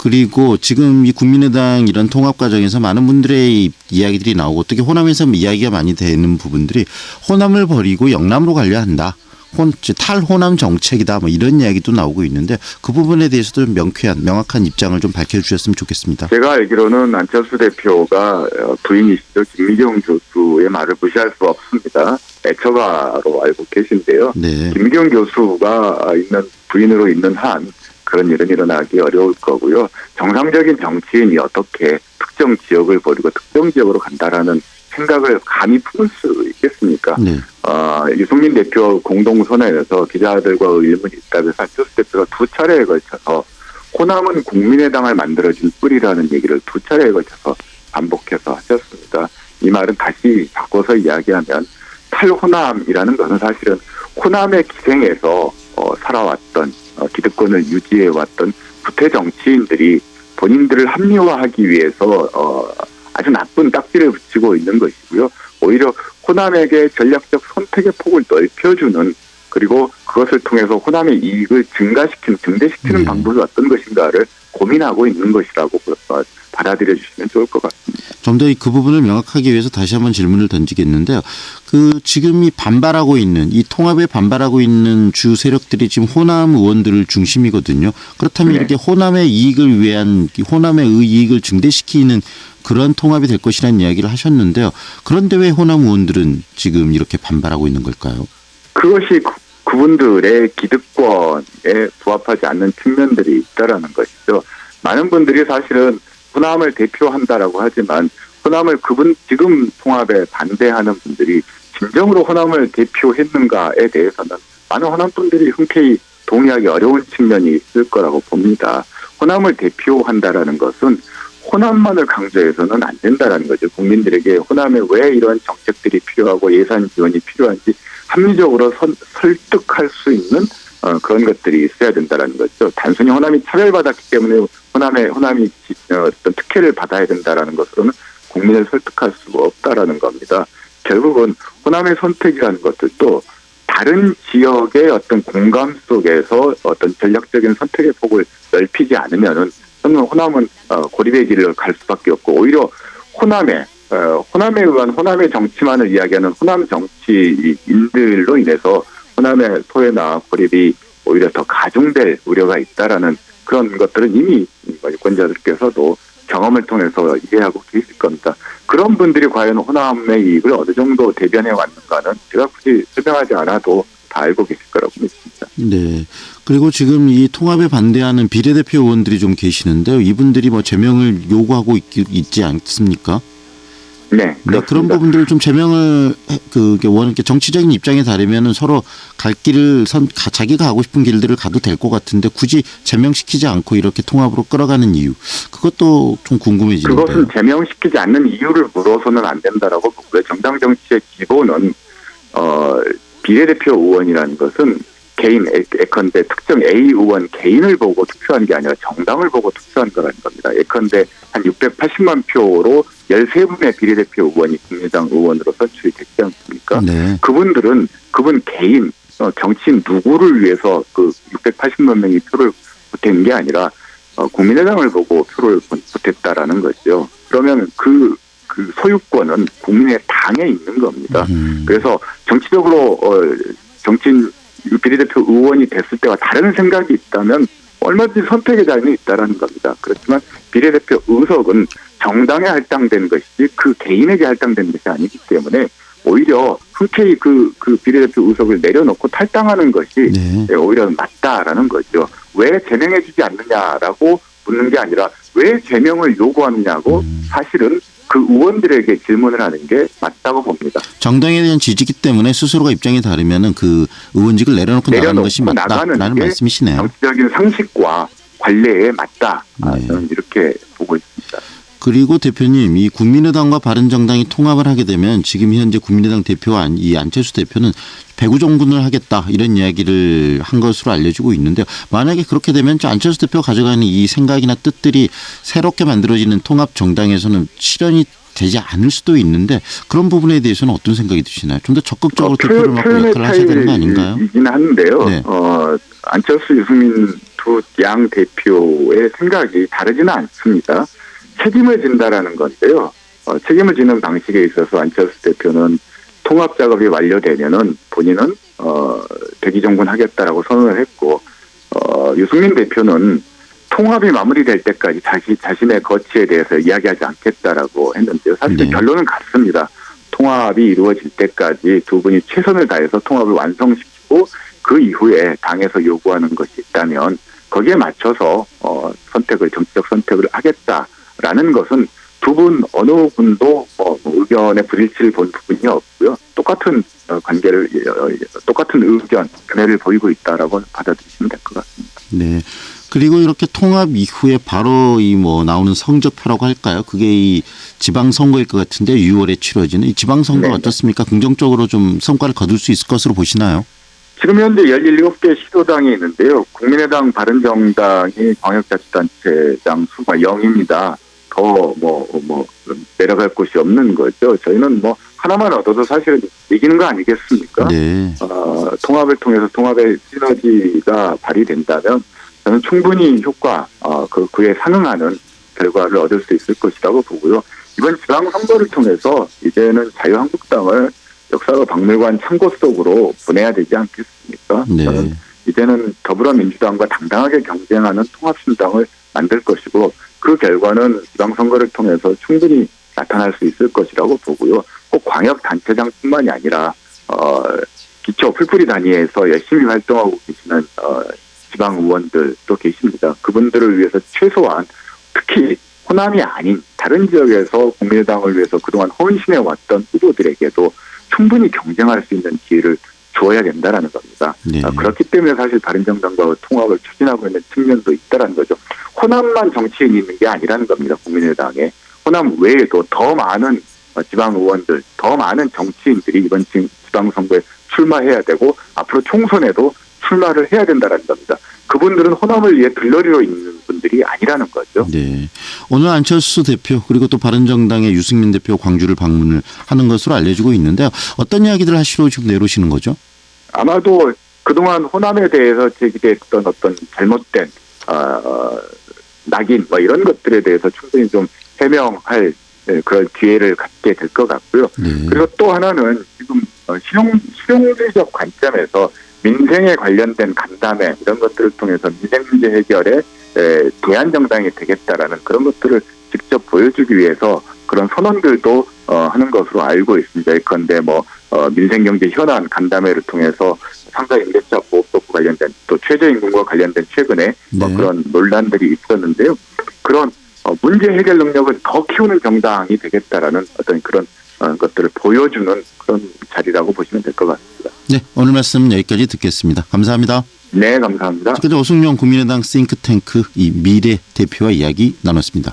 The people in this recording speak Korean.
그리고 지금 이 국민의당 이런 통합 과정에서 많은 분들의 이야기들이 나오고 특히 호남에서 이야기가 많이 되는 부분들이 호남을 버리고 영남으로 가려 한다. 탈호남 정책이다. 뭐 이런 이야기도 나오고 있는데 그 부분에 대해서도 좀 명확한 입장을 좀 밝혀주셨으면 좋겠습니다. 제가 알기로는 안철수 대표가 부인이시죠. 김미경 교수의 말을 무시할 수 없습니다. 애처가로 알고 계신데요. 네. 김미경 교수가 부인으로 있는 한 그런 일은 일어나기 어려울 거고요. 정상적인 정치인이 어떻게 특정 지역을 버리고 특정 지역으로 간다라는 생각을 감히 품을 수 있겠습니까? 네. 유승민 대표 공동선언에서 기자들과 의문이 있다면서 안철수 대표가 두 차례에 걸쳐서 호남은 국민의당을 만들어준 뿌리라는 얘기를 두 차례에 걸쳐서 반복해서 하셨습니다. 이 말은 다시 바꿔서 이야기하면 탈호남이라는 것은 사실은 호남의 기생에서 살아왔던 기득권을 유지해왔던 구태 정치인들이 본인들을 합리화하기 위해서 아주 나쁜 딱지를 붙이고 있는 것이고요. 오히려 호남에게 전략적 선택의 폭을 넓혀주는 그리고 그것을 통해서 호남의 이익을 증대시키는 방법이 어떤 것인가를 고민하고 있는 것이라고 받아들여 주시면 좋을 것 같습니다. 좀 더 그 부분을 명확하기 위해서 다시 한번 질문을 던지겠는데요. 지금 이 통합에 반발하고 있는 주 세력들이 지금 호남 의원들을 중심이거든요. 그렇다면 네. 이렇게 호남의 이익을 증대시키는 그런 통합이 될 것이라는 이야기를 하셨는데요. 그런데 왜 호남 의원들은 지금 이렇게 반발하고 있는 걸까요? 그것이 그분들의 기득권에 부합하지 않는 측면들이 있다라는 것이죠. 많은 분들이 사실은 호남을 대표한다라고 하지만 호남을 지금 통합에 반대하는 분들이 진정으로 호남을 대표했는가에 대해서는 많은 호남 분들이 흔쾌히 동의하기 어려운 측면이 있을 거라고 봅니다. 호남을 대표한다라는 것은 호남만을 강조해서는 안 된다라는 거죠. 국민들에게 호남에 왜 이런 정책들이 필요하고 예산 지원이 필요한지 합리적으로 설득할 수 있는 그런 것들이 있어야 된다라는 거죠. 단순히 호남이 차별받았기 때문에 호남이 어떤 특혜를 받아야 된다라는 것으로는 국민을 설득할 수가 없다라는 겁니다. 결국은 호남의 선택이라는 것들도 다른 지역의 어떤 공감 속에서 어떤 전략적인 선택의 폭을 넓히지 않으면은 호남은 고립의 길을 갈 수밖에 없고 오히려 호남에 의한 호남의 정치만을 이야기하는 호남 정치인들로 인해서 호남의 소외나 고립이 오히려 더 가중될 우려가 있다라는 그런 것들은 이미 유권자들께서도 경험을 통해서 이해하고 계실 겁니다. 그런 분들이 과연 호남의 이익을 어느 정도 대변해 왔는가는 제가 굳이 설명하지 않아도 다 알고 계실 거라고 믿습니다. 네. 그리고 지금 이 통합에 반대하는 비례대표 의원들이 좀 계시는데요. 이분들이 제명을 요구하고 있지 않습니까? 네, 그렇습니다. 그런 부분들을 좀 제명을 정치적인 입장에 다르면은 서로 갈 길을 자기가 가고 싶은 길들을 가도 될 것 같은데 굳이 제명시키지 않고 이렇게 통합으로 끌어가는 이유 그것도 좀 궁금해지는데요. 그것은 제명시키지 않는 이유를 물어서는 안 된다라고 보고요. 정당 정치의 기본은 비례대표 의원이라는 것은 개인 예컨대 특정 A 의원 개인을 보고 투표한 게 아니라 정당을 보고 투표한 거라는 겁니다. 예컨대 한 680만 표로 13분의 비례대표 의원이 국민의당 의원으로 선출이 됐지 않습니까? 네. 그분 개인 정치인 누구를 위해서 그 680만 명이 표를 보탠 게 아니라 국민의당을 보고 표를 보탰다라는 거죠. 그러면 그 소유권은 국민의당에 있는 겁니다. 그래서 정치적으로 정치인 비례대표 의원이 됐을 때와 다른 생각이 있다면 얼마든지 선택의 자유는 있다라는 겁니다. 그렇지만 비례대표 의석은 정당에 할당되는 것이지 그 개인에게 할당되는 것이 아니기 때문에 오히려 흔쾌히 그 비례대표 의석을 내려놓고 탈당하는 것이 오히려 맞다라는 거죠. 왜 제명해주지 않느냐라고 묻는 게 아니라 왜 제명을 요구하느냐고 사실은 그 의원들에게 질문을 하는 게 맞다고 봅니다. 정당에 대한 지지기 때문에 스스로가 입장이 다르면은 그 의원직을 내려놓고 나가는 것이 맞다라는 말씀이시네요. 정치적인 상식과 관례에 맞다. 저는 이렇게 보고 있습니다. 그리고 대표님, 이 국민의당과 바른정당이 통합을 하게 되면 지금 현재 국민의당 대표와 이 안철수 대표는 배구정군을 하겠다 이런 이야기를 한 것으로 알려지고 있는데요. 만약에 그렇게 되면 안철수 대표가 가져가는 이 생각이나 뜻들이 새롭게 만들어지는 통합 정당에서는 실현이 되지 않을 수도 있는데 그런 부분에 대해서는 어떤 생각이 드시나요? 좀 더 적극적으로 대표를 맡고 역할을 하셔야 되는 거 아닌가요? 이긴 한데요. 네. 안철수, 유승민 두 양 대표의 생각이 다르지는 않습니다. 책임을 진다라는 건데요. 책임을 지는 방식에 있어서 안철수 대표는 통합 작업이 완료되면은 본인은 대기정군하겠다라고 선언을 했고, 유승민 대표는 통합이 마무리될 때까지 자신의 거취에 대해서 이야기하지 않겠다라고 했는데요. 사실 네. 결론은 같습니다. 통합이 이루어질 때까지 두 분이 최선을 다해서 통합을 완성시키고 그 이후에 당에서 요구하는 것이 있다면 거기에 맞춰서 정치적 선택을 하겠다라는 것은 두 분 어느 분도 의견의 불일치를 본 부분이 없고요. 똑같은 똑같은 의견, 견해를 보이고 있다라고 받아들이시면 될 것 같습니다. 네. 그리고 이렇게 통합 이후에 바로 나오는 성적표라고 할까요? 그게 이 지방선거일 것 같은데 6월에 치러지는 이 지방선거 네. 어떻습니까? 긍정적으로 좀 성과를 거둘 수 있을 것으로 보시나요? 지금 현재 17개 시도당이 있는데요. 국민의당, 바른정당이 광역자치단체장 수가 0입니다. 더 내려갈 곳이 없는 거죠. 저희는 하나만 얻어도 사실은 이기는 거 아니겠습니까? 네. 통합을 통해서 통합의 시너지가 발휘된다면 저는 충분히 효과, 그에 상응하는 결과를 얻을 수 있을 것이라고 보고요. 이번 지방선거를 통해서 이제는 자유한국당을 역사가 박물관 창고 속으로 보내야 되지 않겠습니까? 네. 저는 이제는 더불어민주당과 당당하게 경쟁하는 통합신당을 만들 것이고 그 결과는 지방선거를 통해서 충분히 나타날 수 있을 것이라고 보고요. 꼭 광역단체장뿐만이 아니라 기초 풀뿌리 단위에서 열심히 활동하고 계시는 지방 의원들도 계십니다. 그분들을 위해서 최소한 특히 호남이 아닌 다른 지역에서 국민의당을 위해서 그동안 헌신해왔던 후보들에게도 충분히 경쟁할 수 있는 기회를 주어야 된다라는 겁니다. 네. 그렇기 때문에 사실 바른정당과 통합을 추진하고 있는 측면도 있다라는 거죠. 호남만 정치인이 있는 게 아니라는 겁니다. 국민의당에. 호남 외에도 더 많은 지방 의원들, 더 많은 정치인들이 이번 지방선거에 출마해야 되고 앞으로 총선에도 출마를 해야 된다는 겁니다. 그분들은 호남을 위해 들러리로 있는 분들이 아니라는 거죠. 네. 오늘 안철수 대표 그리고 또 바른정당의 유승민 대표 광주를 방문을 하는 것으로 알려지고 있는데요. 어떤 이야기들을 하시러 지금 내려오시는 거죠? 아마도 그동안 호남에 대해서 제기됐던 어떤 잘못된 낙인 이런 것들에 대해서 충분히 좀 해명할 그런 기회를 갖게 될 것 같고요. 네. 그리고 또 하나는 지금 실용주의적 관점에서 민생에 관련된 간담회 이런 것들을 통해서 민생 문제 해결에 대안 정당이 되겠다라는 그런 것들을 직접 보여주기 위해서 그런 선언들도 하는 것으로 알고 있습니다. 예컨대 민생경제 현안 간담회를 통해서 상가 임대차 보호법과 관련된 또 최저임금과 관련된 최근에 네. 그런 논란들이 있었는데요. 그런 문제 해결 능력을 더 키우는 정당이 되겠다라는 어떤 그런 것들을 보여주는 그런 자리라고 보시면 될 것 같습니다. 네. 오늘 말씀 여기까지 듣겠습니다. 감사합니다. 네, 감사합니다. 지금까지 오승용 국민의당 싱크탱크 이 미래 대표와 이야기 나눴습니다.